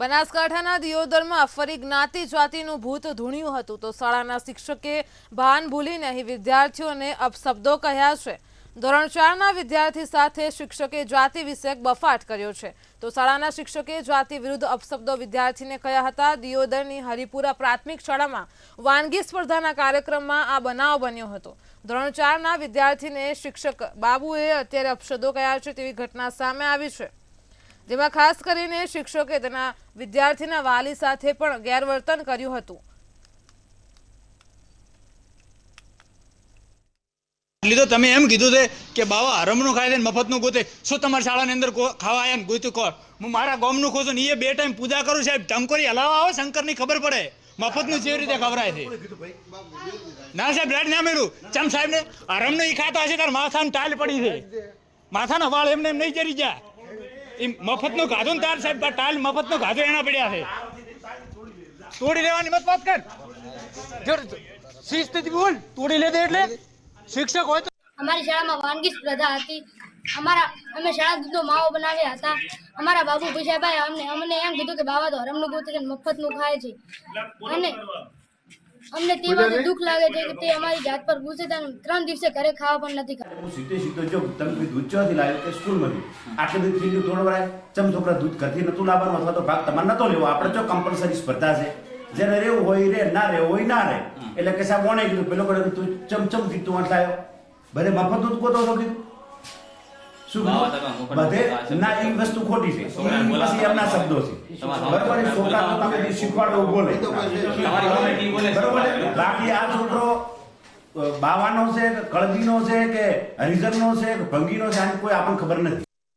બનાસકાંઠાના દિયોદરમાં ફરી જ્ઞાતિ જાતિનું ભૂત ધૂણ્યું હતું તો શાળાના શિક્ષકે ભાન ભૂલીને અહીં વિદ્યાર્થીઓને અપશબ્દો કહ્યા છે। ધોરણ 4ના વિદ્યાર્થી સાથે શિક્ષકે જાતિ વિષયક બફાટ કર્યો છે તો શાળાના શિક્ષકે જાતિ વિરુદ્ધ અપશબ્દો વિદ્યાર્થીને કહ્યા હતા। દિયોદરની હરિપુરા પ્રાથમિક શાળામાં વાનગી સ્પર્ધાના કાર્યક્રમમાં આ બનાવ બન્યો હતો। ધોરણ 4ના વિદ્યાર્થીને શિક્ષક બાબુએ અત્યારે અપશબ્દો કહ્યા છે તેવી ઘટના સામે આવી છે, જેમાં ખાસ કરીને શિક્ષકે તેના વિદ્યાર્થીના વાલી સાથે પણ ગેરવર્તન કર્યું હતું। લીધો તમે એમ કીધું છે કે બાવા હરમનું ખાય છે મફતનું ગોતે, શું તમારી શાળાની અંદર ખાવા આયા ને ગોતું કોણ? હું મારા ગામનું ખોજું ને એ 2 ટાઈમ પૂજા કરું સાહેબ, ટંકોરી હલાવા આવે શંકરની ખબર પડે મફતનું કેવી રીતે ખવરાય છે। ના સાહેબ રાઈટ ના મેળું ચમ સાહેબ ને હરમનું ઈ ખાતા હશે તાર માથાની ટાલ પડી છે, માથાના વાળ એમને એમ નહીં જરી જાય। એ મફતનું ખાધું ને તાર સાહેબ ટાલ મફતનું ખાધું એના પડ્યા છે, તોડી લેવાની મત વાત કર જો શિસ્તથી બોલ, તોડી લે દે એટલે શિક્ષક હોય તો। અમારી શાળામાં વાનગી સ્પર્ધા હતી। અમે શાળા દૂધનો માવો બનાવ્યા હતા। અમારા બાબુ ભૂષાભાઈ અમને એમ કીધું કે બાવા તો હરમનું ગોતે છે મફતનું ખાય છે, અને અમને તે વાતે દુઃખ લાગે છે કે તે અમારી જાત પર ગુસ્સે થાય, 3 દિવસે ઘરે ખાવા પણ નથી ખાતા। હું સીધે જો તમે દૂધ ચોથી લાવ્યો કે સ્કૂલમાંથી આટલે દૂધ પી ગયું થોડો વરાય ચમ છોકરા દૂધ ઘરથી નતું લાવવાનું અથવા તો ભાગ તમારે નતો લેવો, આપણે જો કમ્પલસરી સ્પર્ધા છે, જેને રહેવું હોય રે, ના રહેવું હોય ના રહે। એટલે કે સાહેબ ઓને કીધું પેલો કરે તું ચમચમ કીધું આટલા આવ્યો ભલે મફત દૂધ કોતો હતો કીધું શું બધે ના એ વસ્તુ ખોટી છે, પછી એમના શબ્દો છે બરોબર। છોકરા તો તમે શીખવાડો બોલે બરોબર, બાકી આ છોકરો બાવાનો છે, કળદીનો છે કે હરિજનનો છે કે ભંગીનો છે આની કોઈ આપણને ખબર નથી।